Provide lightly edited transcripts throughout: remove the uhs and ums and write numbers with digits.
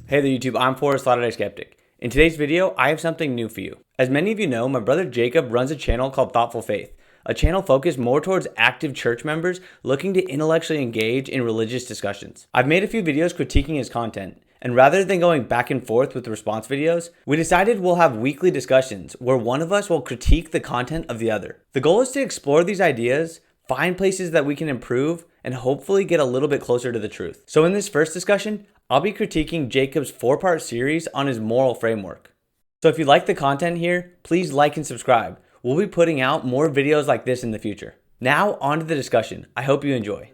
Hey there YouTube, I'm Forrest, Latter-day Skeptic. In today's video, I have something new for you. As many of you know, my brother Jacob runs a channel called Thoughtful Faith, a channel focused more towards active church members looking to intellectually engage in religious discussions. I've made a few videos critiquing his content, and rather than going back and forth with response videos, we decided we'll have weekly discussions where one of us will critique the content of the other. The goal is to explore these ideas, find places that we can improve, and hopefully get a little bit closer to the truth. So in this first discussion, I'll be critiquing Jacob's 4-part series on his moral framework. So if you like the content here, please like and subscribe. We'll be putting out more videos like this in the future. Now on to the discussion. I hope you enjoy.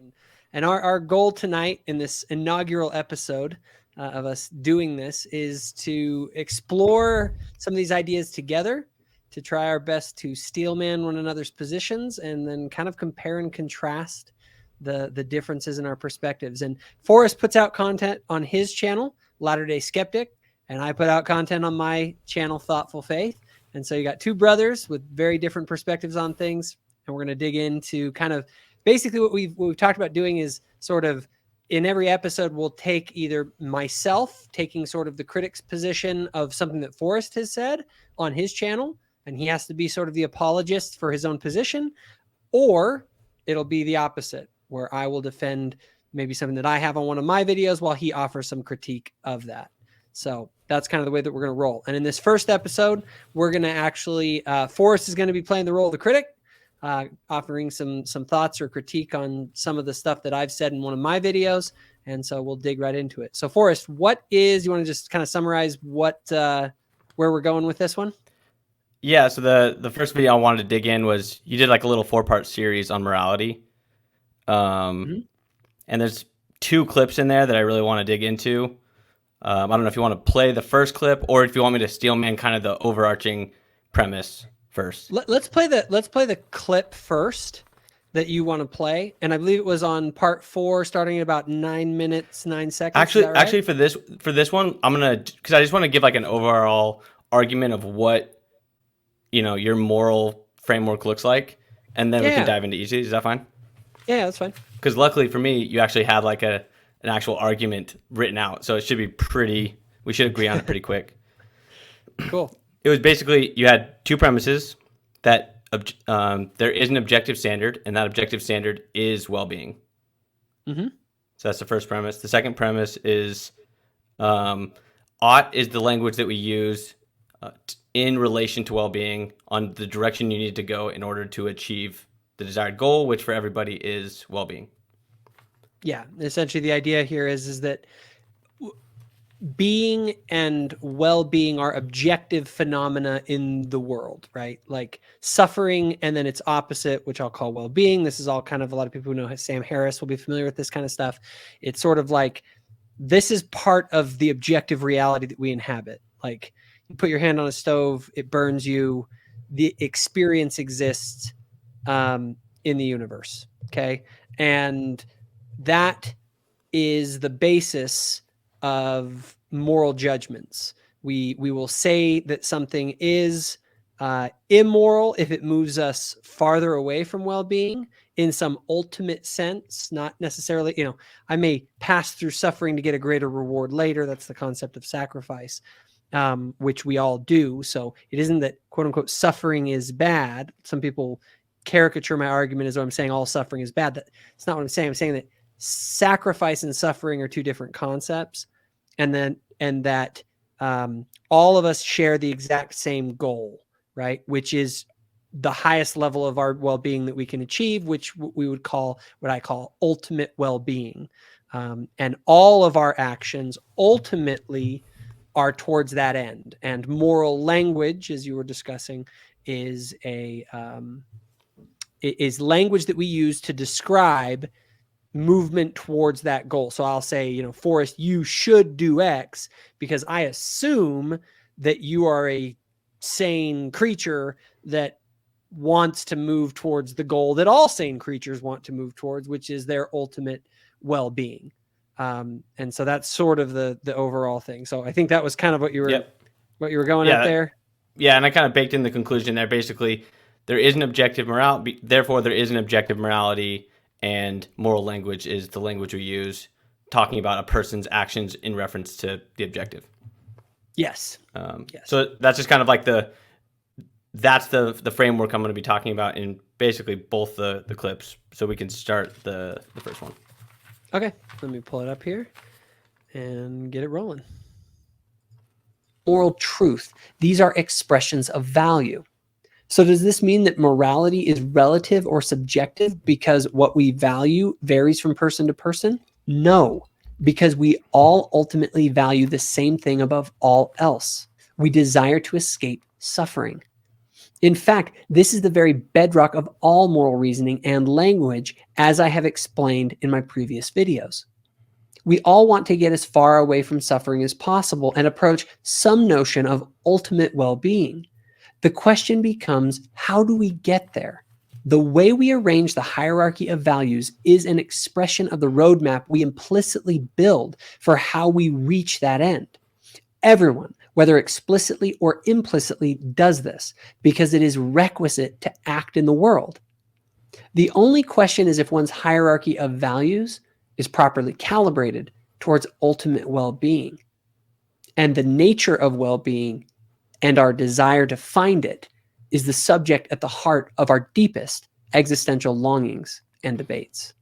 And our goal tonight in this inaugural episode of us doing this is to explore some of these ideas together, to try our best to steelman one another's positions, and then kind of compare and contrast the differences in our perspectives. And Forrest puts out content on his channel, Latter-day Skeptic, and I put out content on my channel, Thoughtful Faith. And so you got two brothers with very different perspectives on things, and we're going to dig into kind of basically what we've talked about doing is sort of in every episode, we'll take either myself taking sort of the critic's position of something that Forrest has said on his channel, and he has to be sort of the apologist for his own position, or it'll be the opposite, where I will defend maybe something that I have on one of my videos while he offers some critique of that. So that's kind of the way that we're going to roll. And in this first episode, we're going to actually, Forrest is going to be playing the role of the critic, offering some thoughts or critique on some of the stuff that I've said in one of my videos. And so we'll dig right into it. So Forrest, you want to just kind of summarize where we're going with this one? Yeah, so the first video I wanted to dig in was you did like a little 4-part series on morality. And there's 2 clips in there that I really want to dig into. I don't know if you want to play the first clip or if you want me to steelman kind of the overarching premise first. Let's play the clip first that you want to play, and I believe it was on part 4, starting at about 9 minutes 9 seconds. Actually, for this one, I'm gonna because I just want to give like an overall argument of what your moral framework looks like, and then we can dive into each of these. Is that fine? Yeah, that's fine. Because luckily for me, you actually had like an actual argument written out, so it should be we should agree on it pretty quick. Cool. It was basically you had 2 premises that there is an objective standard, and that objective standard is well-being. Mm-hmm. So that's the first premise. The second premise is ought is the language that we use in relation to well-being on the direction you need to go in order to achieve the desired goal, which for everybody is well-being. Yeah, essentially the idea here is that being and well-being are objective phenomena in the world, right? Like suffering and then its opposite, which I'll call well-being. This is all kind of, a lot of people who know Sam Harris will be familiar with this kind of stuff. It's sort of like, this is part of the objective reality that we inhabit. Like you put your hand on a stove, it burns you, the experience exists in the universe. Okay. And that is the basis of moral judgments. We will say that something is immoral if it moves us farther away from well-being in some ultimate sense, not necessarily, I may pass through suffering to get a greater reward later. That's the concept of sacrifice, which we all do. So it isn't that quote unquote suffering is bad. Some people caricature my argument as though I'm saying all suffering is bad. That's not what I'm saying. I'm saying that sacrifice and suffering are 2 different concepts, and that all of us share the exact same goal, right? Which is the highest level of our well-being that we can achieve, which we would call, what I call ultimate well-being. And all of our actions ultimately are towards that end. And moral language, as you were discussing, is language that we use to describe movement towards that goal. So I'll say, Forrest, you should do X because I assume that you are a sane creature that wants to move towards the goal that all sane creatures want to move towards, which is their ultimate well-being. And so that's sort of the overall thing. So I think that was kind of what you were going at there. Yeah. And I kind of baked in the conclusion there. Basically, there is an objective therefore there is an objective morality, and moral language is the language we use talking about a person's actions in reference to the objective. Yes. Yes. So that's just kind of like that's the framework I'm going to be talking about in basically both the clips. So we can start the first one. Okay, let me pull it up here and get it rolling. Moral truth. These are expressions of value. So does this mean that morality is relative or subjective because what we value varies from person to person? No, because we all ultimately value the same thing above all else. We desire to escape suffering. In fact, this is the very bedrock of all moral reasoning and language, as I have explained in my previous videos. We all want to get as far away from suffering as possible and approach some notion of ultimate well-being. The question becomes, how do we get there? The way we arrange the hierarchy of values is an expression of the roadmap we implicitly build for how we reach that end. Everyone, whether explicitly or implicitly, does this because it is requisite to act in the world. The only question is if one's hierarchy of values is properly calibrated towards ultimate well-being. And the nature of well-being and our desire to find it is the subject at the heart of our deepest existential longings and debates.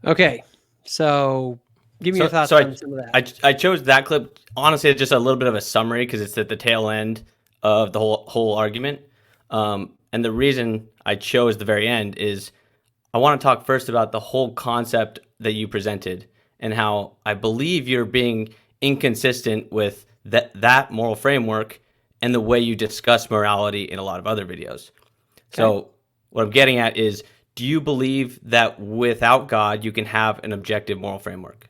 Okay, so give me your thoughts on some of that. I chose that clip, honestly, just a little bit of a summary because it's at the tail end of the whole argument. And the reason I chose the very end is I want to talk first about the whole concept that you presented and how I believe you're being inconsistent with that moral framework and the way you discuss morality in a lot of other videos. Okay. So what I'm getting at is, do you believe that without God, you can have an objective moral framework?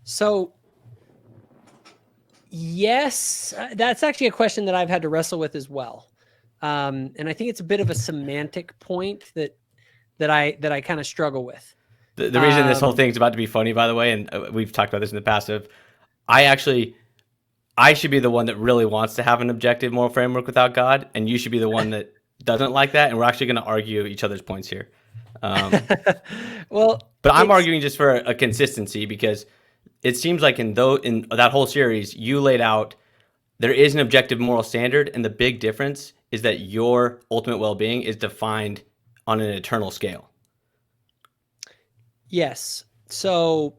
So, yes, that's actually a question that I've had to wrestle with as well. And I think it's a bit of a semantic point that I kind of struggle with. The reason this whole thing is about to be funny, by the way, and we've talked about this in the past, I should be the one that really wants to have an objective moral framework without God, and you should be the one that doesn't like that, and we're actually going to argue each other's points here. Well, but I'm arguing just for a consistency because it seems like in that whole series, you laid out there is an objective moral standard, and the big difference is that your ultimate well-being is defined on an eternal scale. Yes. So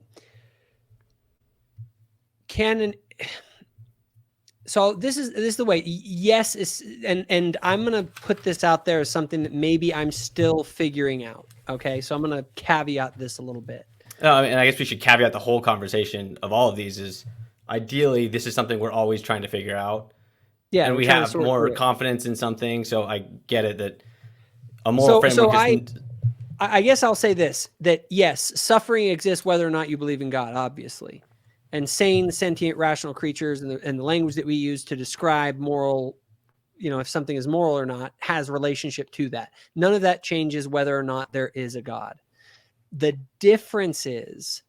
this is the way. Yes, and I'm gonna put this out there as something that maybe I'm still figuring out. Okay, so I'm gonna caveat this a little bit. And I guess we should caveat the whole conversation of all of these is ideally this is something we're always trying to figure out. Yeah, and we have more confidence in something, so I get it that a moral framework is. I guess I'll say this, that yes, suffering exists whether or not you believe in God, obviously. And sane, sentient, rational creatures and the language that we use to describe moral, if something is moral or not, has relationship to that. None of that changes whether or not there is a God. The difference is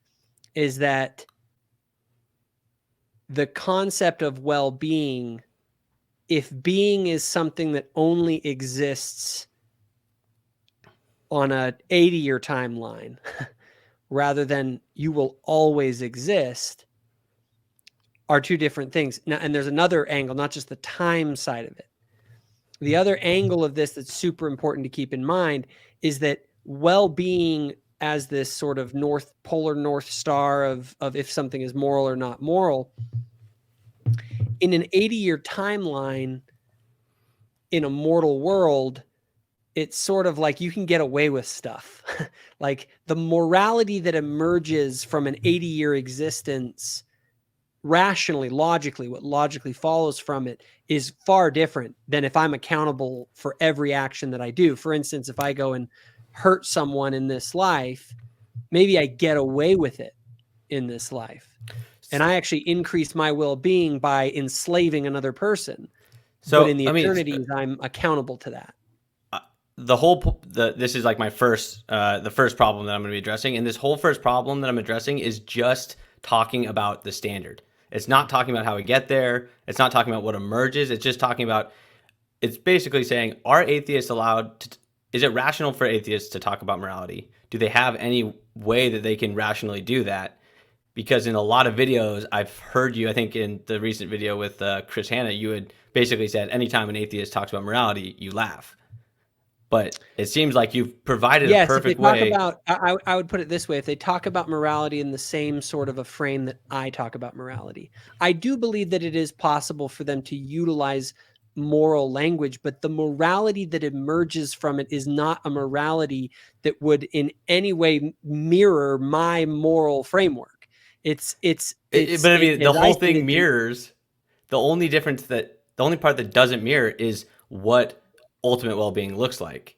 that the concept of well-being, if being is something that only exists on a 80-year timeline rather than you will always exist, are two different things. Now, and there's another angle, not just the time side of it. The other angle of this that's super important to keep in mind is that well-being as this sort of polar north star of if something is moral or not moral, in an 80-year timeline in a mortal world, it's sort of like you can get away with stuff. Like the morality that emerges from an 80-year existence rationally, logically, what logically follows from it is far different than if I'm accountable for every action that I do. For instance, if I go and hurt someone in this life, maybe I get away with it in this life. And I actually increase my well-being by enslaving another person. But in the eternities, I'm accountable to that. This is like the first problem that I'm going to be addressing. And this whole first problem that I'm addressing is just talking about the standard. It's not talking about how we get there. It's not talking about what emerges. It's just talking about, it's basically saying, are atheists allowed is it rational for atheists to talk about morality? Do they have any way that they can rationally do that? Because in a lot of videos, I've heard you, I think in the recent video with Chris Hanna, you had basically said anytime an atheist talks about morality, you laugh. But it seems like you've provided a Yes, if they perfect talk way. about, I would put it this way: if they talk about morality in the same sort of a frame that I talk about morality, I do believe that it is possible for them to utilize moral language, but the morality that emerges from it is not a morality that would in any way mirror my moral framework. But I mean, the As I whole see thing it, mirrors. The only part that doesn't mirror is what ultimate well-being looks like.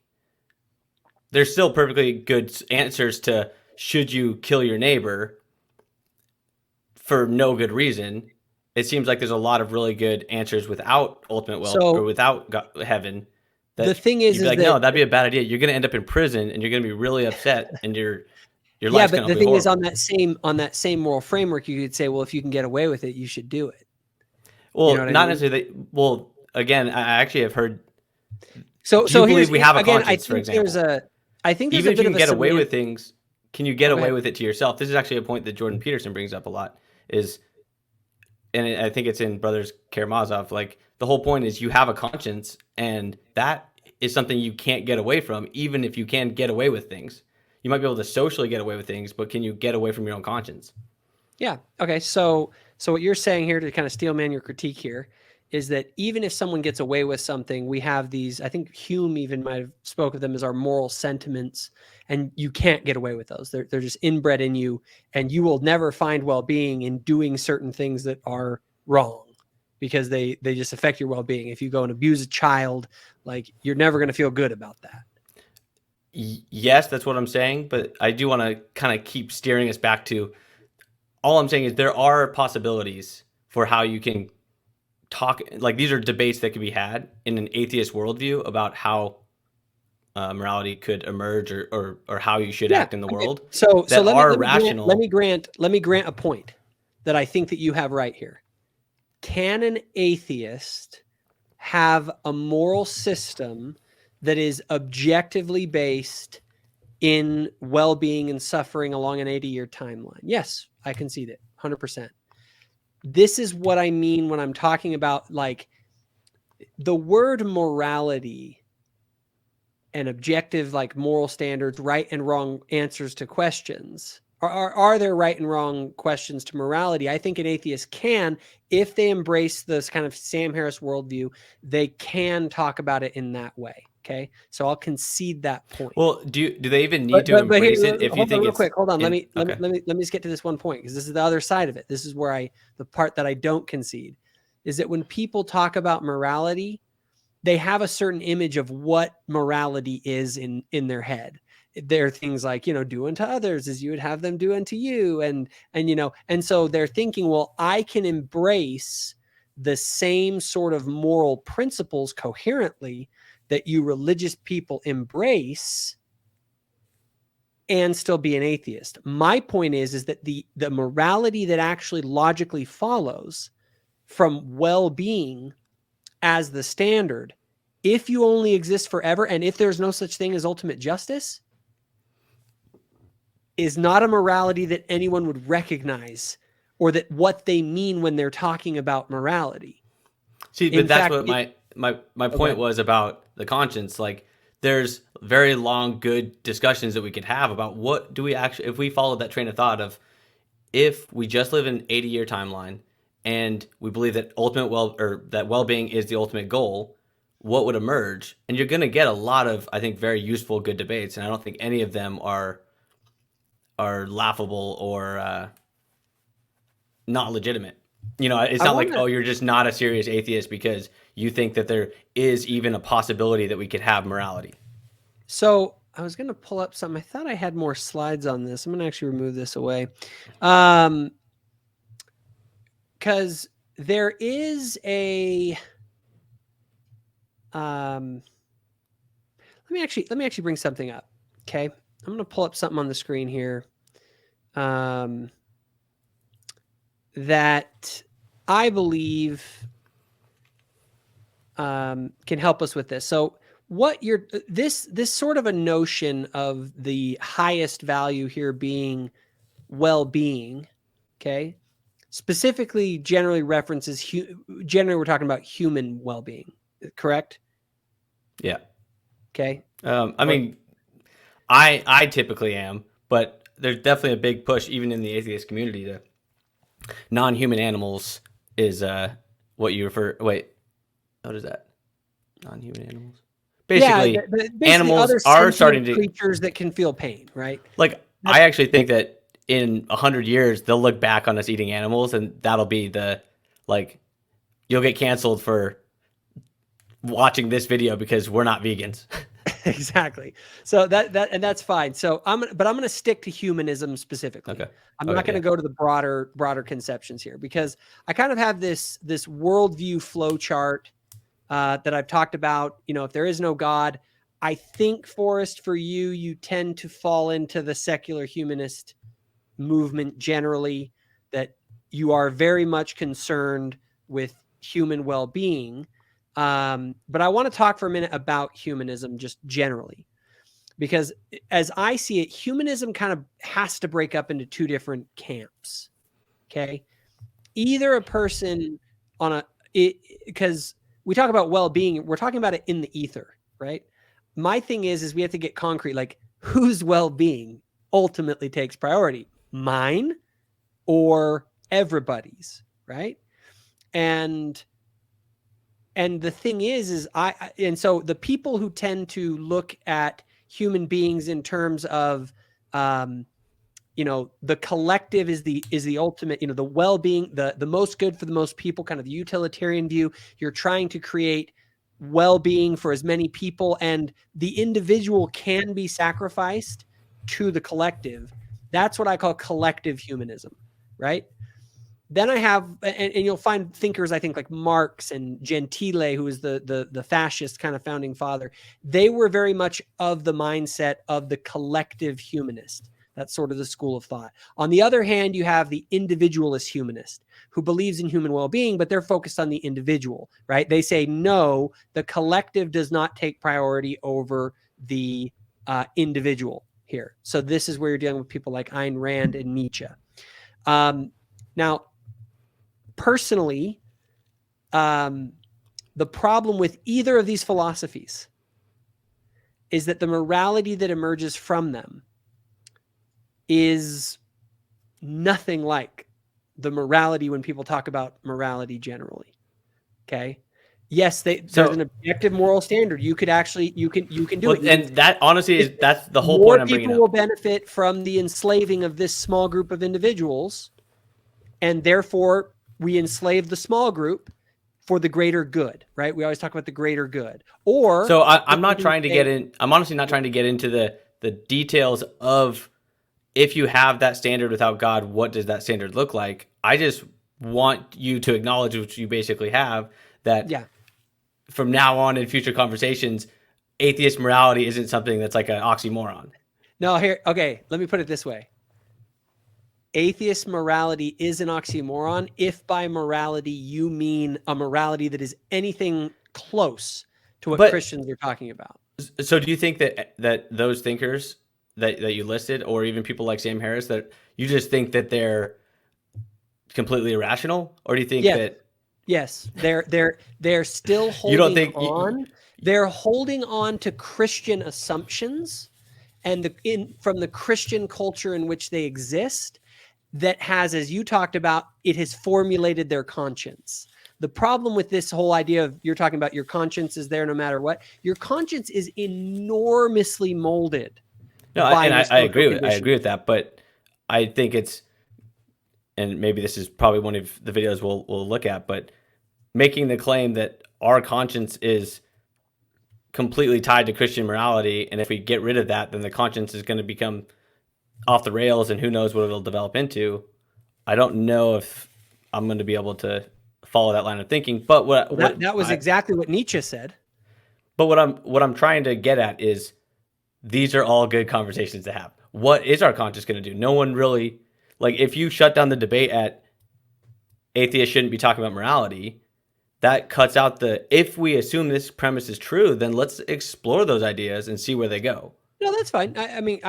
There's still perfectly good answers to should you kill your neighbor for no good reason. It seems like there's a lot of really good answers without ultimate well or so without heaven the that thing you'd be is like, no, that that'd be a bad idea. You're going to end up in prison and you're going to be really upset and your yeah, life's but going to the be thing is horrible. on that same moral framework, you could say, well, if you can get away with it, you should do it. You know Well, what I not mean? necessarily. Well, again, I actually have heard. So Do you believe here's we have a again, conscience, for I think there's even a if you bit can of a get away with semant. things, can you Oh, get go away ahead. with it to yourself? This is actually a point that Jordan Peterson brings up a lot. Is and I think it's in Brothers Karamazov. Like the whole point is you have a conscience, and that is something you can't get away from, even if you can get away with things. You might be able to socially get away with things, but can you get away from your own conscience? Yeah. Okay. So what you're saying here, to kind of steelman your critique here, is that even if someone gets away with something, we have these, I think Hume even might have spoke of them as our moral sentiments, and you can't get away with those. They're just inbred in you, and you will never find well-being in doing certain things that are wrong because they just affect your well-being. If you go and abuse a child, like you're never going to feel good about that. Yes, that's what I'm saying, but I do want to kind of keep steering us back to all I'm saying is there are possibilities for how you can talk. Like these are debates that could be had in an atheist worldview about how morality could emerge or how you should Yeah. act in the Okay. world So that let me are let me grant let rational. me grant let me grant a point that I think that you have right here. Can an atheist have a moral system that is objectively based in well-being and suffering along an 80-year timeline? Yes, I concede it 100%. This is what I mean when I'm talking about like the word morality and objective like moral standards, right and wrong answers to questions. Are there right and wrong questions to morality? I think an atheist can, if they embrace this kind of Sam Harris worldview, they can talk about it in that way. Okay, so I'll concede that point. Well, do they even need to But here, embrace it if you hold on think real it's quick. Hold on. in? Okay. Let me just get to this one point because this is the other side of it. This is where the part that I don't concede is that when people talk about morality, they have a certain image of what morality is in their head. There are things like, do unto others as you would have them do unto you. And so they're thinking, well, I can embrace the same sort of moral principles coherently that you religious people embrace and still be an atheist. My point is that the morality that actually logically follows from well-being as the standard, if you only exist forever and if there's no such thing as ultimate justice, is not a morality that anyone would recognize or that what they mean when they're talking about morality. See, but In that's fact, what my oh, go point ahead. was about the conscience. Like, there's very long, good discussions that we could have about what do we actually, if we followed that train of thought of if we just live in an 80-year timeline and we believe that ultimate or that well-being is the ultimate goal, what would emerge? And you're going to get a lot of, I think, very useful, good debates, and I don't think any of them are laughable or not legitimate. It's I not want like, to. oh, you're just not a serious atheist because you think that there is even a possibility that we could have morality. So I was going to pull up something. I thought I had more slides on this. I'm going to actually remove this away. Because there is a. Let me actually bring something up. Okay. I'm going to pull up something on the screen here. That I believe can help us with this. So what you're this sort of a notion of the highest value here being well-being, okay, specifically generally references generally we're talking about human well-being, correct? Yeah. Okay. I mean, I typically am, but there's definitely a big push even in the atheist community to non-human animals is what you refer. Wait, what is that? Non-human animals. Yeah, Basically, basically animals other are starting sentient to creatures that can feel pain, right? like. I actually think that in 100 years they'll look back on us eating animals, and that'll be the like you'll get canceled for watching this video because we're not vegans. Exactly. So and that's fine. So I'm going to stick to humanism specifically. Okay. I'm not going to go to the broader conceptions here because I kind of have this worldview flow chart that I've talked about. You know, if there is no God, I think, Forrest, for you tend to fall into the secular humanist movement generally, that you are very much concerned with human well-being. But I want to talk for a minute about humanism just generally, because as I see it, humanism kind of has to break up into two different camps. Okay. Either a person because we talk about well-being, we're talking about it in the ether, right? My thing is we have to get concrete, like whose well-being ultimately takes priority, mine or everybody's, right? And the thing is and so the people who tend to look at human beings in terms of the collective is the ultimate, the well-being, the most good for the most people, kind of the utilitarian view. You're trying to create well-being for as many people, and the individual can be sacrificed to the collective. That's what I call collective humanism, right? Then I have, and you'll find thinkers, I think, like Marx and Gentile, who is the fascist kind of founding father. They were very much of the mindset of the collective humanist. That's sort of the school of thought. On the other hand, you have the individualist humanist who believes in human well-being, but they're focused on the individual, right? They say, no, the collective does not take priority over the individual here. So this is where you're dealing with people like Ayn Rand and Nietzsche. Now, personally, the problem with either of these philosophies is that the morality that emerges from them is nothing like the morality when people talk about morality generally. Okay. Yes, there's an objective moral standard. You could actually, you can do it. And that honestly that's the whole point I'm bringing up. More people will benefit from the enslaving of this small group of individuals, and therefore we enslave the small group for the greater good, right? We always talk about the greater good. Or so I'm not trying to get in. I'm honestly not trying to get into the details of if you have that standard without God, what does that standard look like? I just want you to acknowledge, which you basically have, that from now on in future conversations, atheist morality isn't something that's like an oxymoron. No, here, okay, let me put it this way. Atheist morality is an oxymoron if by morality you mean a morality that is anything close to what Christians are talking about. So do you think that those thinkers that you listed, or even people like Sam Harris, that you just think that they're completely irrational? Or do you think that... Yes, they're still holding on. They're holding on to Christian assumptions and from the Christian culture in which they exist, that has, as you talked about, it has formulated their conscience. The problem with this whole idea of, you're talking about your conscience is there no matter what, your conscience is enormously molded. No, and I agree with that, but I think it's, and maybe this is probably one of the videos we'll look at, but making the claim that our conscience is completely tied to Christian morality, and if we get rid of that, then the conscience is going to become off the rails, and who knows what it'll develop into. I don't know if I'm going to be able to follow that line of thinking, but that was exactly what Nietzsche said. But what I'm trying to get at is, these are all good conversations to have. What is our conscience going to do? No one really, like, if you shut down the debate at atheists shouldn't be talking about morality, that cuts out if we assume this premise is true, then let's explore those ideas and see where they go. No, that's fine. I mean,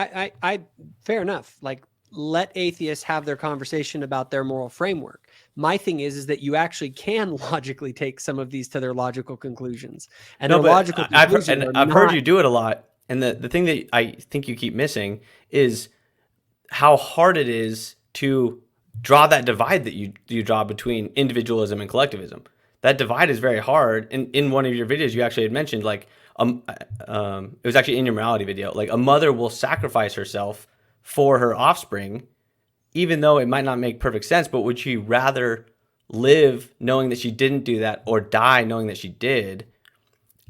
fair enough. Like, let atheists have their conversation about their moral framework. My thing is that you actually can logically take some of these to their logical conclusions, and No, their but logical conclusions are I've heard not. you do it a lot. And the thing that I think you keep missing is how hard it is to draw that divide that you draw between individualism and collectivism. That divide is very hard. And in one of your videos, you actually had mentioned like it was actually in your morality video, like a mother will sacrifice herself for her offspring, even though it might not make perfect sense. But would she rather live knowing that she didn't do that or die knowing that she did?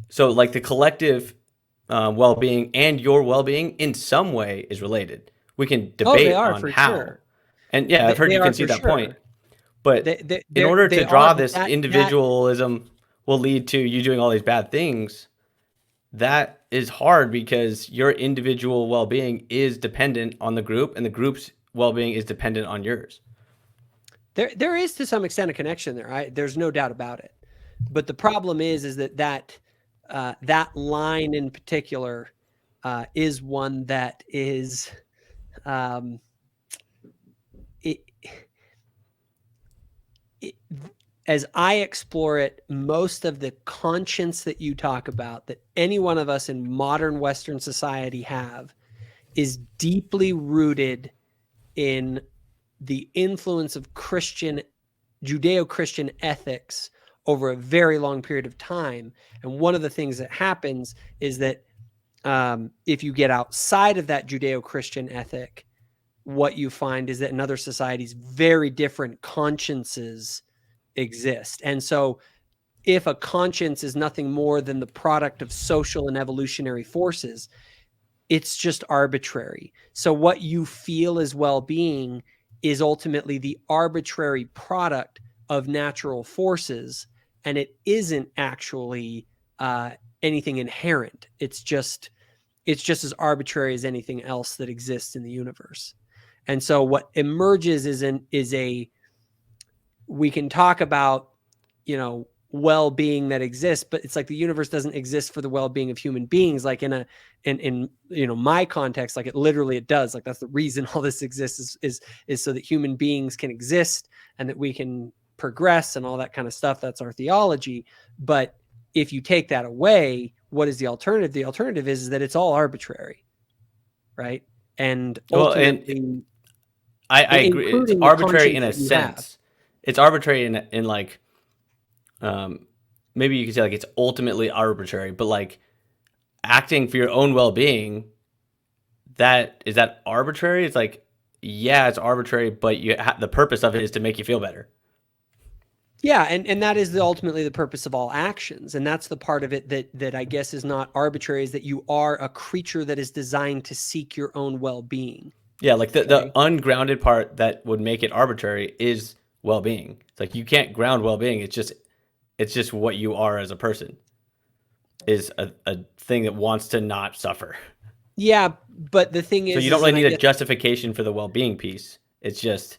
So like the collective well-being and your well-being in some way is related. We can Oh, they debate are on for how. sure. And yeah, I've heard They you are can see for that point. sure. But in order They to draw are this that individualism will lead to you doing all these bad things. That is hard because your individual well-being is dependent on the group, and the group's well-being is dependent on yours. there is to some extent a connection there. There's no doubt about it. But the problem is that line in particular is one that is it, as I explore it, most of the conscience that you talk about, that any one of us in modern Western society have, is deeply rooted in the influence of Judeo-Christian ethics over a very long period of time. And one of the things that happens is that if you get outside of that Judeo-Christian ethic, what you find is that in other societies, very different consciences exist. And so if a conscience is nothing more than the product of social and evolutionary forces, it's just arbitrary. So what you feel as well-being is ultimately the arbitrary product of natural forces, and it isn't actually anything inherent. It's just as arbitrary as anything else that exists in the universe. And so what emerges is we can talk about, well-being that exists, but it's like the universe doesn't exist for the well-being of human beings. Like in my context, like it does. Like that's the reason all this exists is so that human beings can exist and that we can progress and all that kind of stuff. That's our theology. But if you take that away, what is the alternative? The alternative is that it's all arbitrary, right? And ultimately, well, and I agree. It's arbitrary in a sense. It's arbitrary in like, maybe you could say like it's ultimately arbitrary, but like acting for your own well-being, is that arbitrary? It's like, yeah, it's arbitrary, but the purpose of it is to make you feel better. Yeah, and that is ultimately the purpose of all actions, and that's the part of it that I guess is not arbitrary, is that you are a creature that is designed to seek your own well-being. Yeah, like the ungrounded part that would make it arbitrary is well-being. It's like you can't ground well-being. It's just what you are as a person is a thing that wants to not suffer. Yeah, but the thing is, so you don't really need a justification for the well-being piece. It's just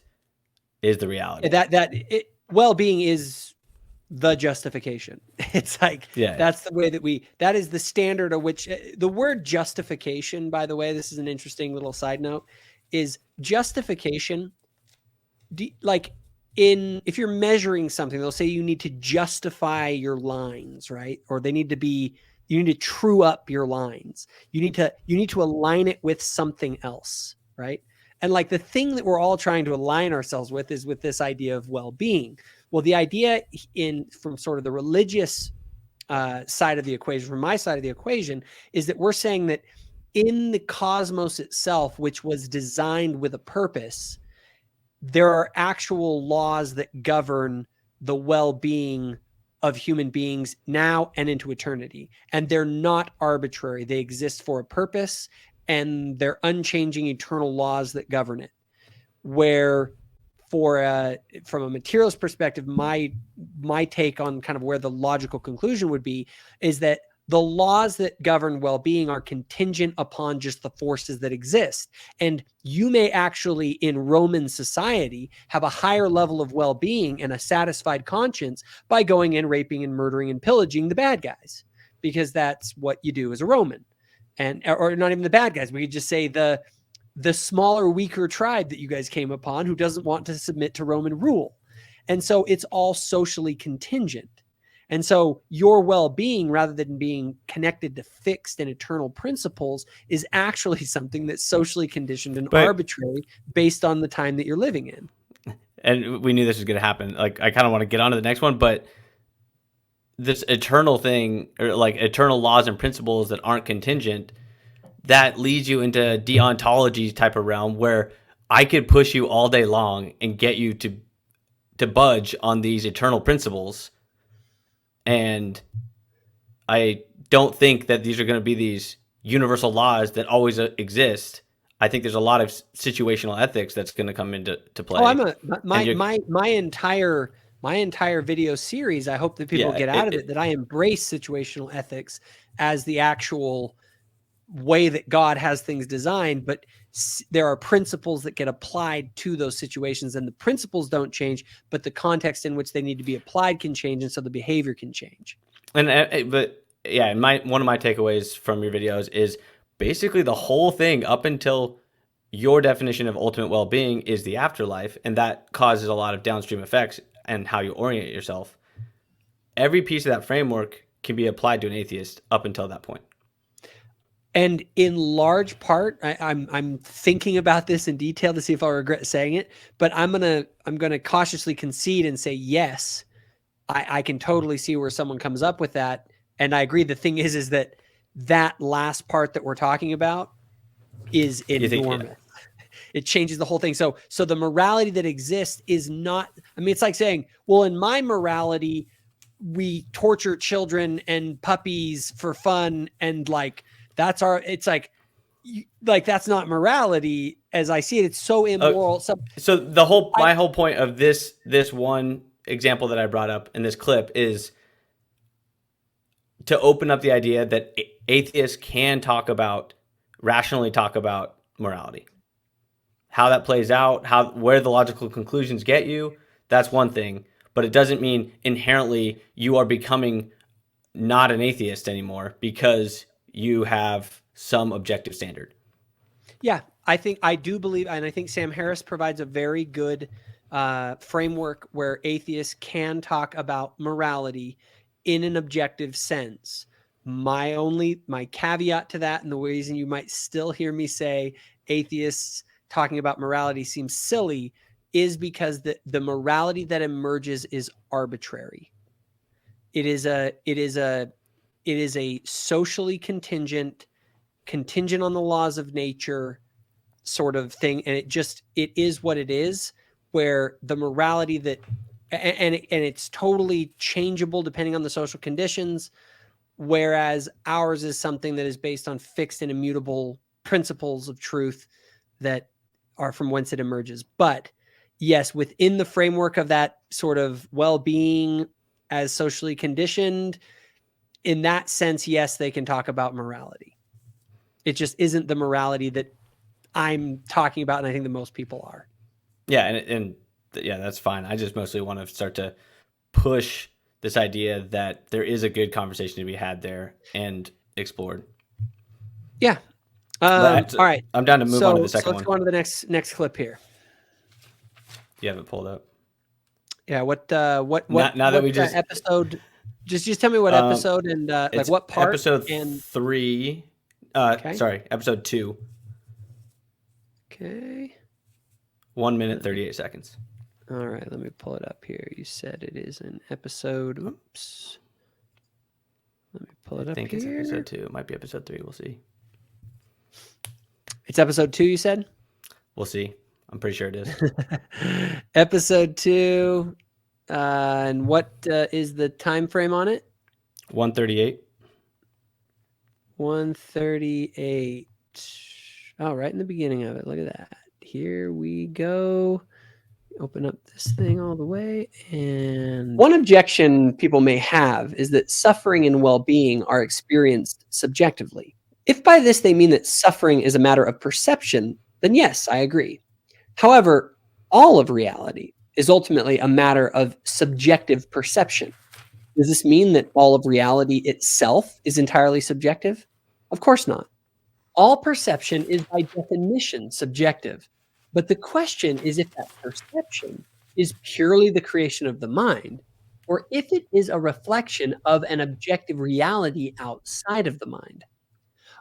is the reality. Well-being is the justification. It's like, that's the way that is the standard of which the word justification, by the way, this is an interesting little side note, is justification. If you're measuring something, they'll say you need to justify your lines, right? Or you need to true up your lines. You need to align it with something else, right? And like the thing that we're all trying to align ourselves with is with this idea of well-being. Well, the idea from sort of the religious side of the equation, from my side of the equation, is that we're saying that in the cosmos itself, which was designed with a purpose, there are actual laws that govern the well-being of human beings now and into eternity. And they're not arbitrary. They exist for a purpose, and they're unchanging eternal laws that govern it. Where from a materialist perspective, my take on kind of where the logical conclusion would be is that the laws that govern well-being are contingent upon just the forces that exist. And you may actually, in Roman society, have a higher level of well-being and a satisfied conscience by going in, raping and murdering and pillaging the bad guys, because that's what you do as a Roman. And or not even the bad guys. We could just say the smaller, weaker tribe that you guys came upon who doesn't want to submit to Roman rule. And so it's all socially contingent. And so your well-being, rather than being connected to fixed and eternal principles, is actually something that's socially conditioned and arbitrary based on the time that you're living in. And we knew this was going to happen. Like, I kind of want to get on to the next one, but this eternal thing, or like eternal laws and principles that aren't contingent, that leads you into deontology type of realm where I could push you all day long and get you to budge on these eternal principles. And I don't think that these are going to be these universal laws that always exist. I think there's a lot of situational ethics that's going to come into play. Oh, my entire video series, I hope that people get out of it that I embrace situational ethics as the actual way that God has things designed, but there are principles that get applied to those situations, and the principles don't change, but the context in which they need to be applied can change, and so the behavior can change. But yeah, one of my takeaways from your videos is basically the whole thing up until your definition of ultimate well-being is the afterlife, and that causes a lot of downstream effects and how you orient yourself. Every piece of that framework can be applied to an atheist up until that point. And in large part, I'm thinking about this in detail to see if I regret saying it, but I'm gonna cautiously concede and say yes. I can totally see where someone comes up with that, and I agree. The thing is that last part that we're talking about is enormous. It changes the whole thing. So the morality that exists is not. I mean, it's like saying, well, in my morality, we torture children and puppies for fun, and like. That's it's like that's not morality as I see it. It's so immoral. So my whole point of this one example that I brought up in this clip is to open up the idea that atheists can rationally talk about morality. How that plays out, where the logical conclusions get you, that's one thing. But it doesn't mean inherently you are becoming not an atheist anymore because you have some objective standard. Yeah, I do believe, and I think Sam Harris provides a very good framework where atheists can talk about morality in an objective sense. My caveat to that, and the reason you might still hear me say atheists talking about morality seems silly, is because the morality that emerges is arbitrary. It is a socially contingent on the laws of nature sort of thing. And it is what it is, where the morality that, and it's totally changeable depending on the social conditions. Whereas ours is something that is based on fixed and immutable principles of truth that are from whence it emerges. But yes, within the framework of that sort of well-being as socially conditioned, in that sense, yes, they can talk about morality. It just isn't the morality that I'm talking about, and I think that most people are. Yeah, and that's fine. I just mostly want to start to push this idea that there is a good conversation to be had there and explored. Yeah. All right. I'm down to move on to the second one. Let's go on to the next clip here. You have it pulled up. Yeah. What now that we just episode? Just tell me what episode and like what part. Episode 3. Okay. Sorry, episode 2. Okay. 1 minute 38 seconds. All right, let me pull it up here. You said it is an episode. Oops. Let me pull it up here. I think it's episode 2. It might be episode 3. We'll see. It's episode 2, you said? We'll see. I'm pretty sure it is. Episode 2. And what is the time frame on it? 1:38. 1:38. Oh, right in the beginning of it. Look at that. Here we go. open up this thing all the way. And one objection people may have is that suffering and well-being are experienced subjectively. If by this they mean that suffering is a matter of perception, then yes, I agree. However, all of reality is ultimately a matter of subjective perception. Does this mean that all of reality itself is entirely subjective? Of course not. All perception is by definition subjective. But the question is if that perception is purely the creation of the mind, or if it is a reflection of an objective reality outside of the mind.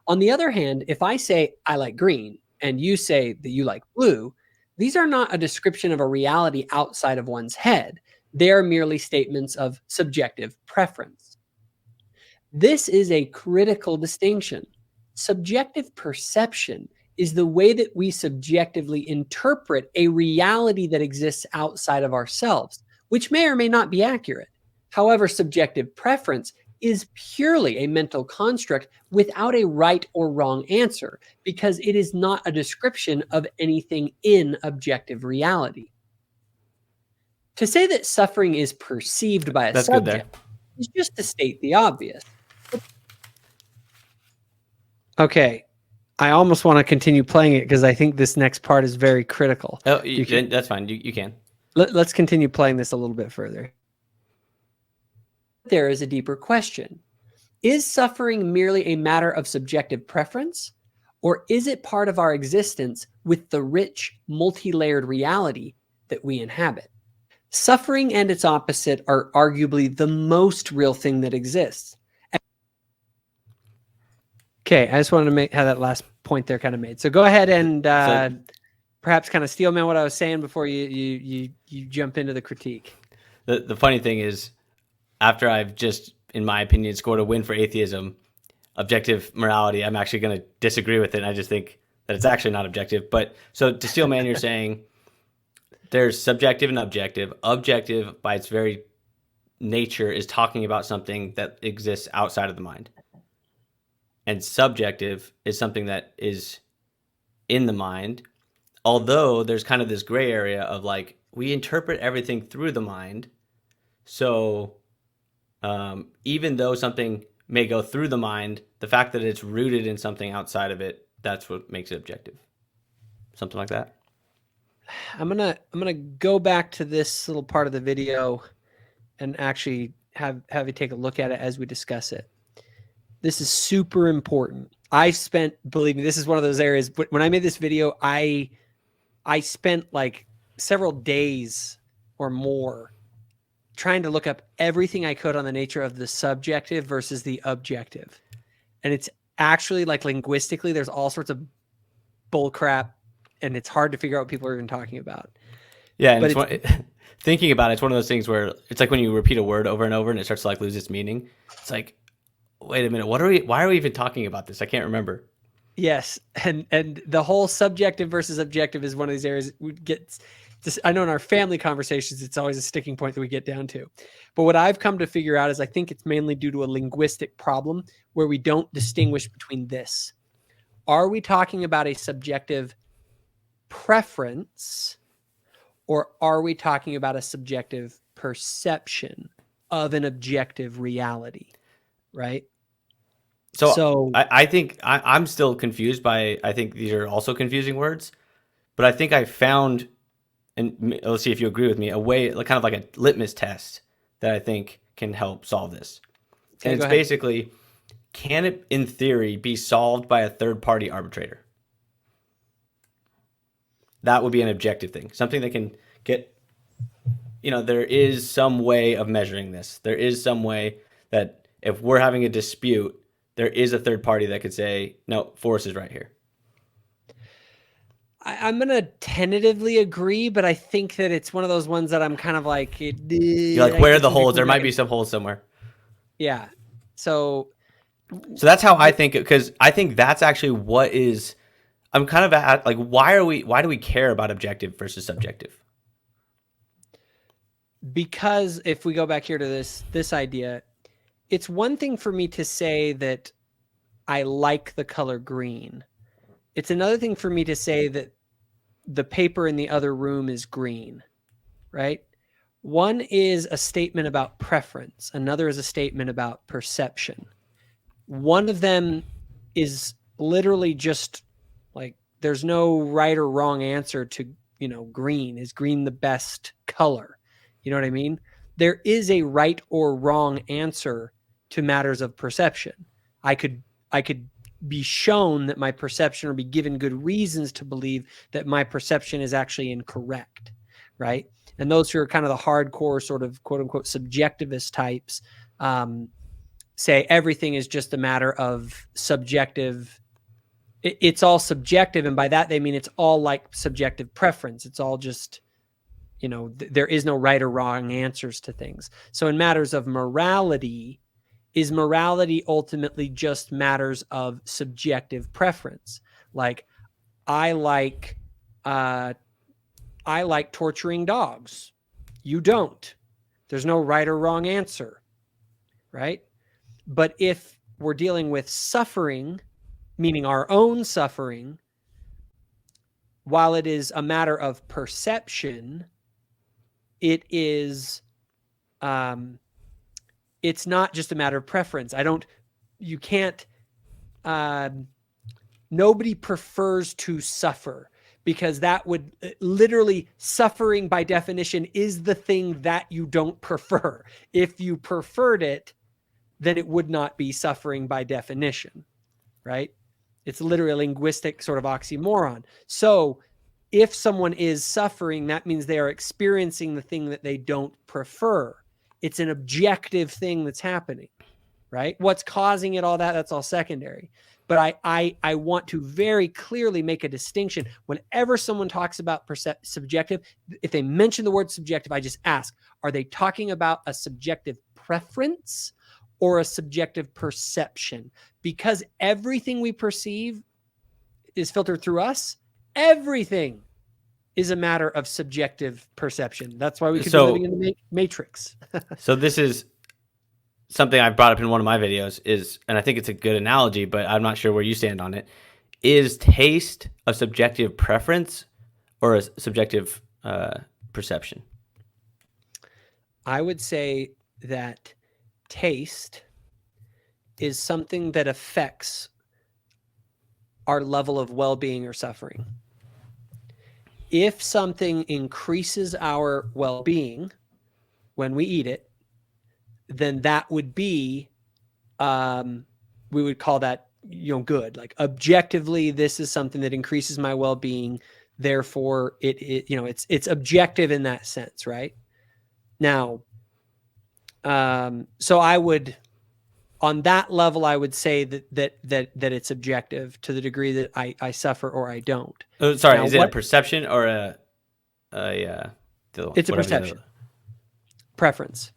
On the other hand, if I say I like green and you say that you like blue, these are not a description of a reality outside of one's head. They are merely statements of subjective preference. This is a critical distinction. Subjective perception is the way that we subjectively interpret a reality that exists outside of ourselves, which may or may not be accurate. However, subjective preference is purely a mental construct without a right or wrong answer, because it is not a description of anything in objective reality. To say that suffering is perceived by a subject is just to state the obvious. Okay, I almost want to continue playing it because I think this next part is very critical. Oh, that's fine. You can. Let's continue playing this a little bit further. There is a deeper question. Is suffering merely a matter of subjective preference, or is it part of our existence with the rich, multi-layered reality that we inhabit? Suffering and its opposite are arguably the most real thing that exists. Okay, I just wanted to have that last point there kind of made. So go ahead and perhaps kind of steel man what I was saying before you jump into the critique. The funny thing is, after I've just, in my opinion, scored a win for atheism, objective morality, I'm actually going to disagree with it. And I just think that it's actually not objective. But so to steel man, you're saying there's subjective and objective. Objective, by its very nature, is talking about something that exists outside of the mind. And subjective is something that is in the mind, although there's kind of this gray area of like, we interpret everything through the mind. So even though something may go through the mind, the fact that it's rooted in something outside of it, that's what makes it objective. Something like that. I'm gonna go back to this little part of the video and actually have you take a look at it as we discuss it. This is super important. Believe me, this is one of those areas. When I made this video, I spent like several days or more trying to look up everything I could on the nature of the subjective versus the objective. And it's actually like linguistically, there's all sorts of bull crap, and it's hard to figure out what people are even talking about. Yeah, and thinking about it, it's one of those things where it's like when you repeat a word over and over and it starts to like lose its meaning. It's like, wait a minute, why are we even talking about this? I can't remember. Yes, and the whole subjective versus objective is one of these areas we get. I know in our family conversations, it's always a sticking point that we get down to. But what I've come to figure out is I think it's mainly due to a linguistic problem where we don't distinguish between this. Are we talking about a subjective preference, or are we talking about a subjective perception of an objective reality, right? So I think I'm still confused by, I think these are also confusing words, but I think I found, and let's see if you agree with me, a way, kind of like a litmus test that I think can help solve this. Okay, and it's basically, can it, in theory, be solved by a third-party arbitrator? That would be an objective thing, something that can get, there is some way of measuring this. There is some way that if we're having a dispute, there is a third party that could say, no, force is right here. I'm going to tentatively agree, but I think that it's one of those ones that I'm kind of like... You're like, where are the holes? There might be some holes somewhere. Yeah. So that's how I think, because I think that's actually what is... I'm kind of at, like, why do we care about objective versus subjective? Because if we go back here to this idea, it's one thing for me to say that I like the color green. It's another thing for me to say that the paper in the other room is green. right? One is a statement about preference. Another is a statement about perception. One of them is literally just like, there's no right or wrong answer to, green. Is green the best color? You know what I mean? There is a right or wrong answer to matters of perception. I could be shown that my perception, or be given good reasons to believe that my perception is actually incorrect, right? And those who are kind of the hardcore sort of quote unquote subjectivist types say everything is just a matter of subjective. It's all subjective. And by that, they mean it's all like subjective preference. It's all just, there is no right or wrong answers to things. So in matters of morality, is morality ultimately just matters of subjective preference? Like, I like torturing dogs. You don't. There's no right or wrong answer, right? But if we're dealing with suffering, meaning our own suffering, while it is a matter of perception, it is, it's not just a matter of preference. Nobody prefers to suffer, because that would literally, suffering by definition is the thing that you don't prefer. If you preferred it, then it would not be suffering by definition, right? It's literally a linguistic sort of oxymoron. So if someone is suffering, that means they are experiencing the thing that they don't prefer. It's an objective thing that's happening, right? What's causing it, all that, that's all secondary. But I want to very clearly make a distinction. Whenever someone talks about subjective, if they mention the word subjective, I just ask, are they talking about a subjective preference or a subjective perception? Because everything we perceive is filtered through us. Everything is a matter of subjective perception. That's why we could be living in the matrix. So this is something I brought up in one of my videos is, and I think it's a good analogy, but I'm not sure where you stand on it. Is taste a subjective preference or a subjective perception? I would say that taste is something that affects our level of well-being or suffering. If something increases our well-being when we eat it, then that would be, we would call that, good. Like, objectively, this is something that increases my well-being. Therefore, it's objective in that sense, right? Now, so I would, on that level, I would say that it's objective to the degree that I suffer or I don't. Oh, sorry, now, is it a perception or it's a perception. Preference.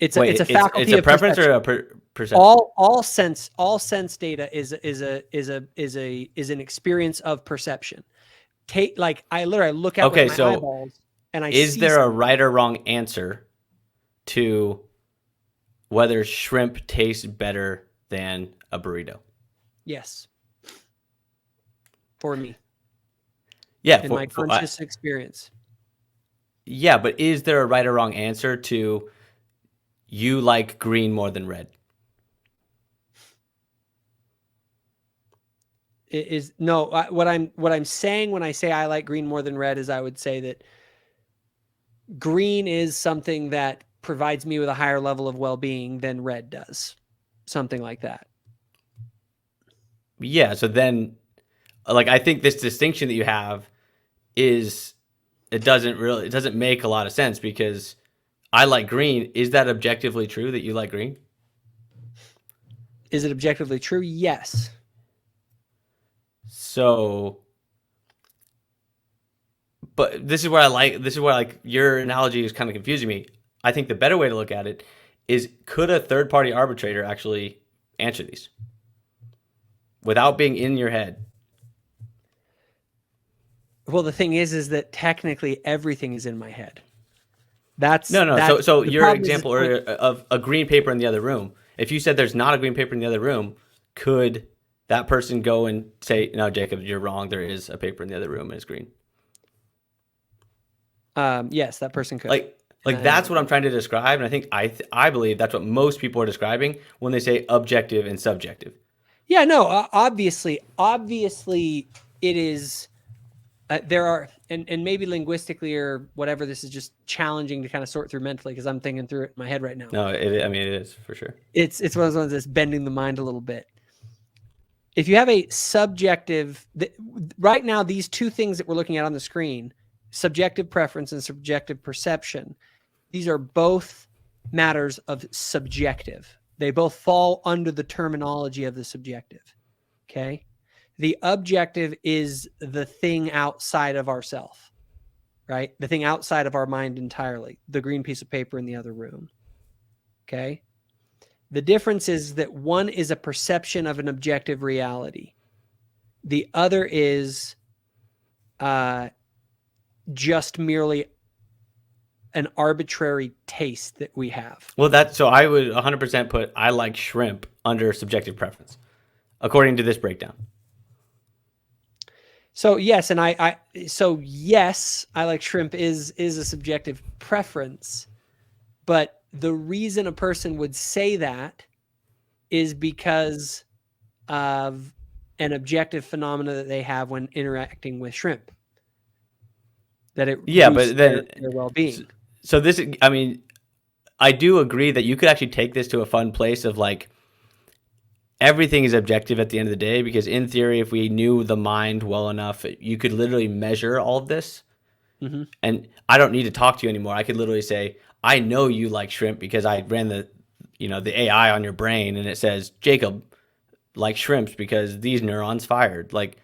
It's a faculty. It's a of preference perception. or a perception. All sense data is an experience of perception. I literally look out with my eyeballs and I see. Is there a right or wrong answer to whether shrimp tastes better than a burrito? Yes. For me. Yeah. In my conscious experience. Yeah, but is there a right or wrong answer to you like green more than red? It is no. What I'm saying when I say I like green more than red is I would say that green is something that provides me with a higher level of well-being than red does. Something like that. Yeah, so then I think this distinction that you have it doesn't make a lot of sense, because I like green. Is that objectively true that you like green? Is it objectively true? Yes. So, but this is where your analogy is kind of confusing me. I think the better way to look at it is, could a third-party arbitrator actually answer these without being in your head? Well, the thing is that technically everything is in my head. That's So your example of a green paper in the other room. If you said there's not a green paper in the other room, could that person go and say, "No, Jacob, you're wrong. There is a paper in the other room and it's green"? Yes, that person could. Like that's what I'm trying to describe, and I think I believe that's what most people are describing when they say objective and subjective. Yeah, no, obviously it is. There are, and maybe linguistically or whatever, this is just challenging to kind of sort through mentally because I'm thinking through it in my head right now. No, I mean, it is for sure. It's one of those ones that's bending the mind a little bit. If you have a subjective, right now, these two things that we're looking at on the screen, subjective preference and subjective perception, these are both matters of subjective. They both fall under the terminology of the subjective. Okay. The objective is the thing outside of ourself, right? The thing outside of our mind entirely, the green piece of paper in the other room. Okay. The difference is that one is a perception of an objective reality. The other is just merely an arbitrary taste that we have. Well, so I would 100% put I like shrimp under subjective preference, according to this breakdown. So yes, and yes, I like shrimp is a subjective preference, but the reason a person would say that is because of an objective phenomena that they have when interacting with shrimp. That it but then their well-being. So this, I mean, I do agree that you could actually take this to a fun place of like everything is objective at the end of the day, because in theory, if we knew the mind well enough, you could literally measure all of this. Mm-hmm. And I don't need to talk to you anymore. I could literally say, I know you like shrimp because I ran the AI on your brain and it says Jacob likes shrimps because these neurons fired. Like,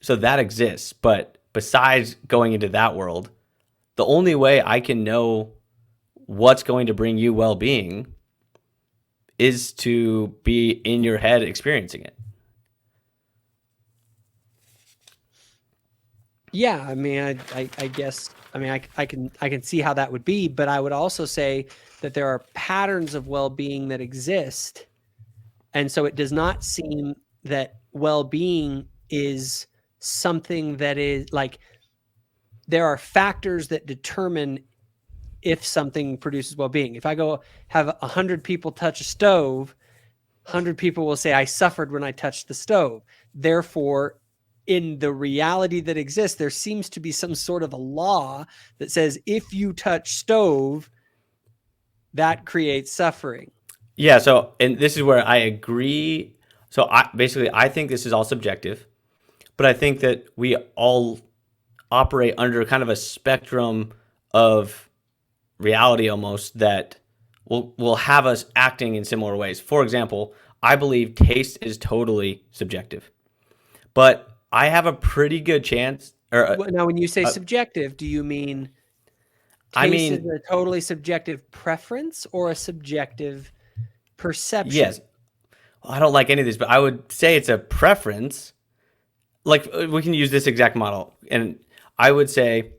so that exists. But besides going into that world, the only way I can know what's going to bring you well-being is to be in your head experiencing it. Yeah, I mean, I guess, I mean, I can see how that would be, but I would also say that there are patterns of well-being that exist, and so it does not seem that well-being is something that is like, there are factors that determine if something produces well-being. If I go have 100 people touch a stove, 100 people will say I suffered when I touched the stove. Therefore, in the reality that exists, there seems to be some sort of a law that says if you touch stove, that creates suffering. Yeah, so, and this is where I agree. So I think this is all subjective, but I think that we all operate under kind of a spectrum of reality almost that will have us acting in similar ways. For example, I believe taste is totally subjective, but I have a pretty good chance. Now, when you say subjective, do you mean taste is a totally subjective preference or a subjective perception? Yes. I don't like any of this, but I would say it's a preference. Like, we can use this exact model, and I would say,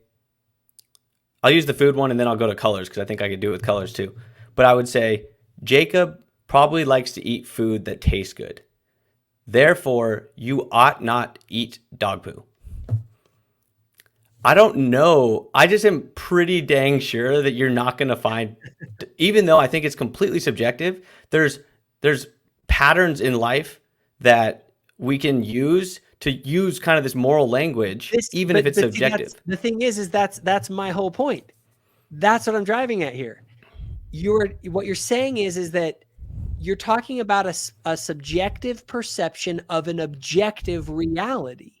I'll use the food one and then I'll go to colors because I think I could do it with colors too. But I would say Jacob probably likes to eat food that tastes good. Therefore, you ought not eat dog poo. I don't know. I just am pretty dang sure that you're not going to find, even though I think it's completely subjective, there's patterns in life that we can use to use kind of this moral language, even if it's subjective. The thing is that's my whole point. That's what I'm driving at here. What you're saying is that you're talking about a subjective perception of an objective reality.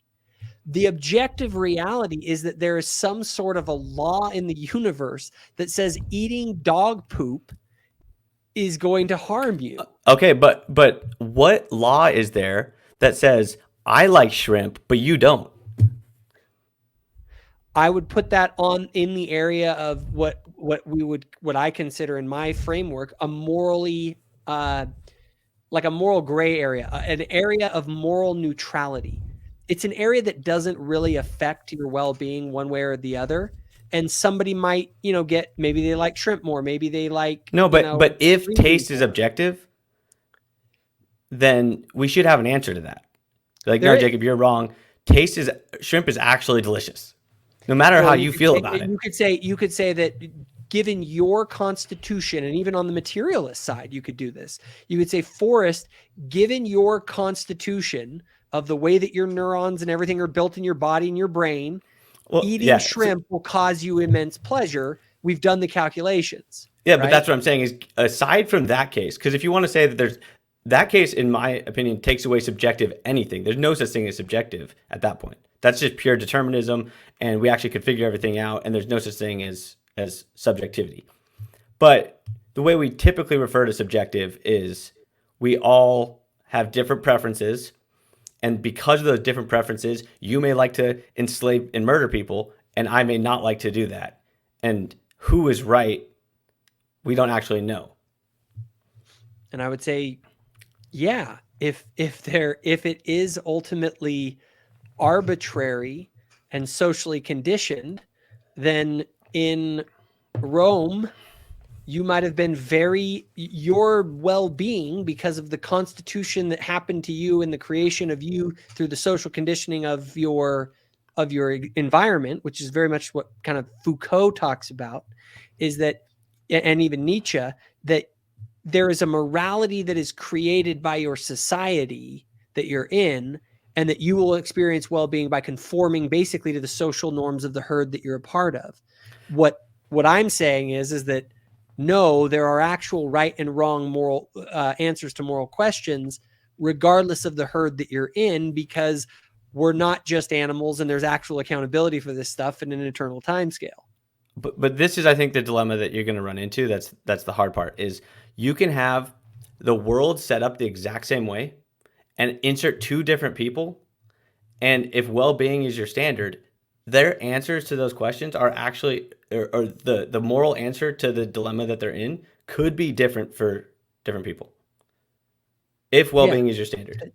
The objective reality is that there is some sort of a law in the universe that says eating dog poop is going to harm you. Okay, but what law is there that says I like shrimp, but you don't? I would put that in the area of what I consider in my framework a morally like a moral gray area, an area of moral neutrality. It's an area that doesn't really affect your well-being one way or the other. And somebody might, get, maybe they like shrimp more, maybe they like but if taste is objective, then we should have an answer to that. Like, no, Jacob, you're wrong. Shrimp is actually delicious. no matter how Or you feel about it. You could say that given your constitution, and even on the materialist side, you could do this. You could say, Forrest, given your constitution of the way that your neurons and everything are built in your body and your brain, eating shrimp will cause you immense pleasure. We've done the calculations. Yeah, right? But that's what I'm saying is, aside from that case, because if you want to say that there's that case, in my opinion, takes away subjective anything. There's no such thing as subjective at that point. That's just pure determinism, and we actually could figure everything out, and there's no such thing as subjectivity. But the way we typically refer to subjective is we all have different preferences, and because of those different preferences, you may like to enslave and murder people, and I may not like to do that. And who is right, we don't actually know. And I would say, yeah, if it is ultimately arbitrary and socially conditioned, then in Rome, you might have been your well-being, because of the constitution that happened to you and the creation of you through the social conditioning of your environment, which is very much what kind of Foucault talks about, is that, and even Nietzsche, that there is a morality that is created by your society that you're in, and that you will experience well-being by conforming basically to the social norms of the herd that you're a part of. What I'm saying is that no, there are actual right and wrong moral answers to moral questions, regardless of the herd that you're in, because we're not just animals, and there's actual accountability for this stuff in an eternal timescale. But this is, I think, the dilemma that you're going to run into. That's the hard part, is you can have the world set up the exact same way and insert two different people. And if well-being is your standard, their answers to those questions are actually, or the moral answer to the dilemma that they're in could be different for different people. If well-being is your standard.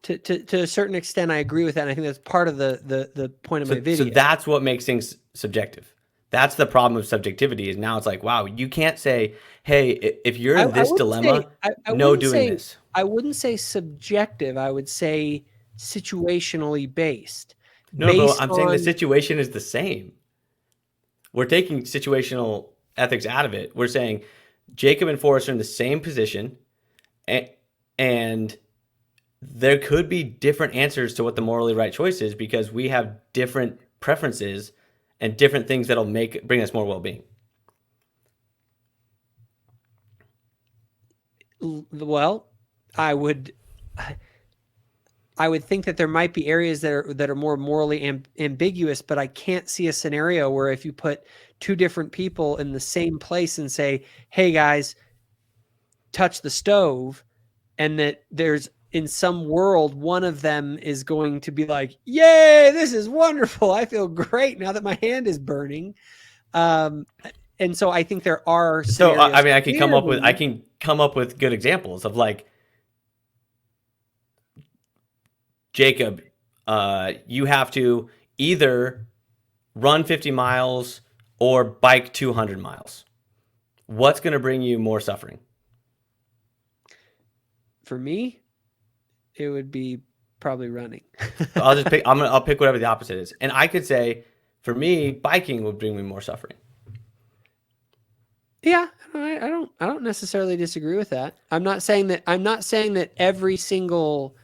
To a certain extent, I agree with that. And I think that's part of the point of my video. So that's what makes things subjective. That's the problem of subjectivity, is now it's like, wow, you can't say, hey, if you're in this dilemma, no doing this. I wouldn't say subjective. I would say situationally based. No, but I'm saying the situation is the same. We're taking situational ethics out of it. We're saying Jacob and Forrest are in the same position, and there could be different answers to what the morally right choice is, because we have different preferences and different things that'll bring us more well-being. Well, I would think that there might be areas that are more morally ambiguous, but I can't see a scenario where if you put two different people in the same place and say, hey guys, touch the stove, and that there's, in some world, one of them is going to be like, yay, this is wonderful, I feel great now that my hand is burning. And so I think there are scenarios. So I mean, I can come up with good examples of, like, Jacob, you have to either run 50 miles or bike 200 miles. What's going to bring you more suffering? For me, it would be probably running. I'll pick whatever the opposite is. And I could say, for me, biking would bring me more suffering. Yeah, I don't necessarily disagree with that. I'm not saying that every single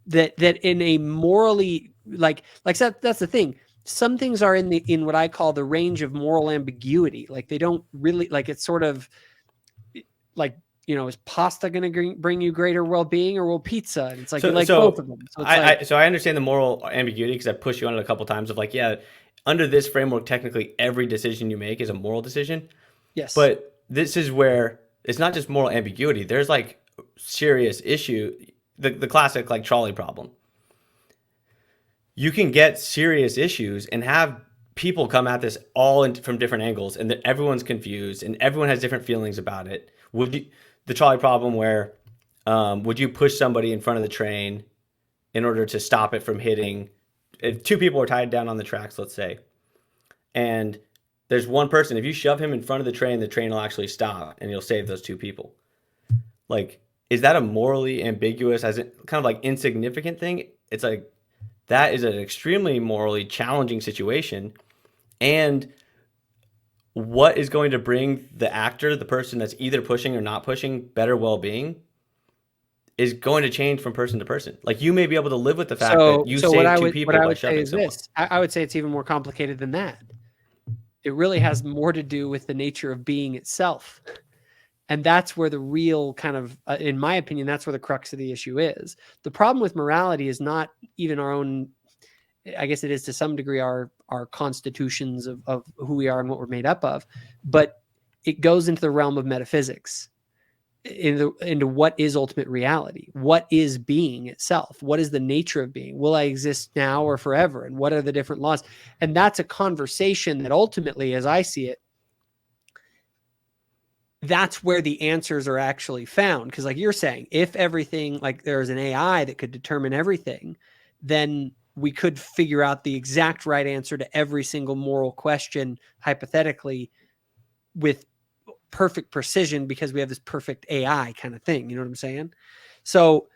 that in a morally like that's the thing. Some things are in what I call the range of moral ambiguity. Like, they don't really, like, it's sort of like, is pasta going to bring you greater well-being, or will pizza? And it's like, both of them. So I understand the moral ambiguity, because I pushed you on it a couple times of, like, yeah, under this framework, technically every decision you make is a moral decision. Yes. But this is where it's not just moral ambiguity. There's, like, serious issue, the classic, like, trolley problem. You can get serious issues and have people come at this from different angles, and that everyone's confused and everyone has different feelings about it. The trolley problem where would you push somebody in front of the train in order to stop it from hitting? If two people are tied down on the tracks, let's say, and there's one person, if you shove him in front of the train will actually stop, and you'll save those two people. Like, is that a morally ambiguous, as kind of like insignificant thing? It's like, that is an extremely morally challenging situation. And what is going to bring the actor, the person that's either pushing or not pushing better well-being, is going to change from person to person. Like, you may be able to live with the fact that you saved two people by shoving someone. I would say it's even more complicated than that. It really has more to do with the nature of being itself. And that's where the real kind of, in my opinion, that's where the crux of the issue is. The problem with morality is not even our own, I guess it is to some degree our constitutions of who we are and what we're made up of, but it goes into the realm of metaphysics, into what is ultimate reality, what is being itself, what is the nature of being, will I exist now or forever, and what are the different laws? And that's a conversation that ultimately, as I see it, that's where the answers are actually found. Because like you're saying, if everything, like there's an AI that could determine everything, then we could figure out the exact right answer to every single moral question, hypothetically, with perfect precision, because we have this perfect AI kind of thing. You know what I'm saying? So,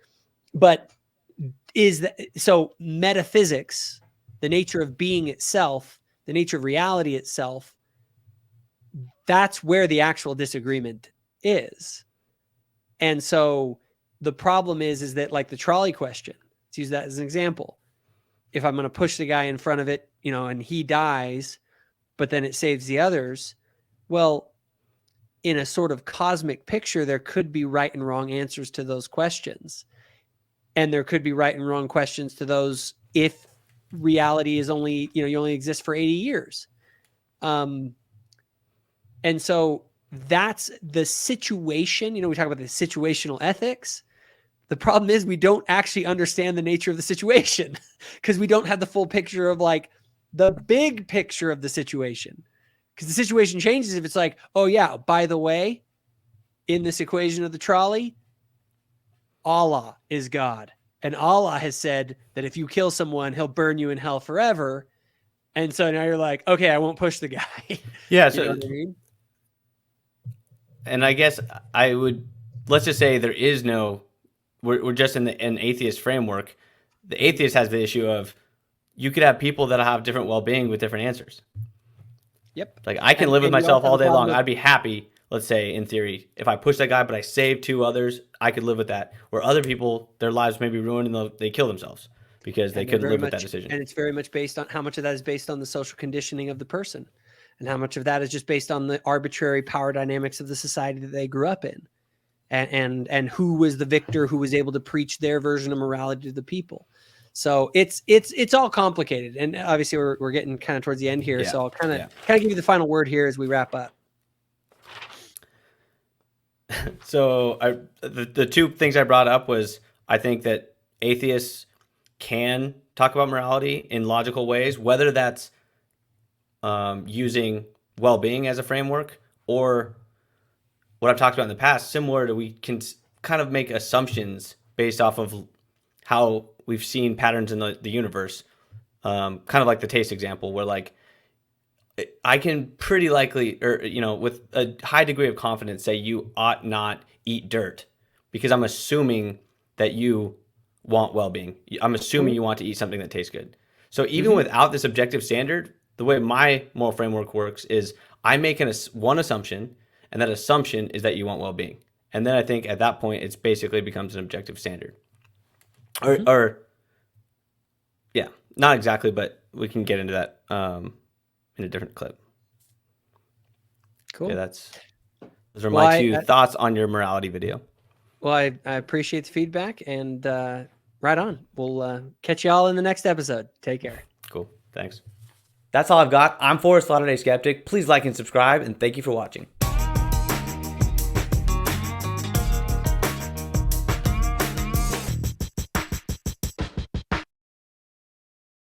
but so metaphysics, the nature of being itself, the nature of reality itself, that's where the actual disagreement is. And so the problem is that, like the trolley question, let's use that as an example. If I'm going to push the guy in front of it, and he dies, but then it saves the others, well, in a sort of cosmic picture, there could be right and wrong answers to those questions. And there could be right and wrong questions to those if reality is only, you only exist for 80 years. And so that's the situation. We talk about the situational ethics. The problem is we don't actually understand the nature of the situation because we don't have the full picture of like the big picture of the situation. Because the situation changes if it's like, oh yeah, by the way, in this equation of the trolley, Allah is God. And Allah has said that if you kill someone, he'll burn you in hell forever. And so now you're like, okay, I won't push the guy. Yeah. So, what I mean? And I guess let's just say there is no, we're just in an atheist framework. The atheist has the issue of, you could have people that have different well-being with different answers. Yep. Like, I can live with myself all day long. I'd be happy, let's say, in theory, if I push that guy, but I save two others, I could live with that. Where other people, their lives may be ruined and they kill themselves because they couldn't live with that decision. And it's very much based on how much of that is based on the social conditioning of the person, and how much of that is just based on the arbitrary power dynamics of the society that they grew up in, and who was the victor, who was able to preach their version of morality to the people. So it's all complicated, and obviously we're getting kind of towards the end here. Yeah. So I'll kind of give you the final word here as we wrap up. So the two things I brought up was, I think that atheists can talk about morality in logical ways, whether that's using well-being as a framework, or what I've talked about in the past, similar to, we can kind of make assumptions based off of how we've seen patterns in the universe, kind of like the taste example, where like I can pretty likely, or with a high degree of confidence, say you ought not eat dirt, because I'm assuming that you want well-being. I'm assuming you want to eat something that tastes good. So even without this objective standard, the way my moral framework works is I make one assumption, and that assumption is that you want well-being. And then I think at that point, it basically becomes an objective standard. Or yeah, not exactly, but we can get into that in a different clip. Cool. Yeah, those are my two thoughts on your morality video. Well, I appreciate the feedback, and right on. We'll catch you all in the next episode. Take care. Cool. Thanks. That's all I've got. I'm Forrest, Latter-day Skeptic. Please like and subscribe, and thank you for watching.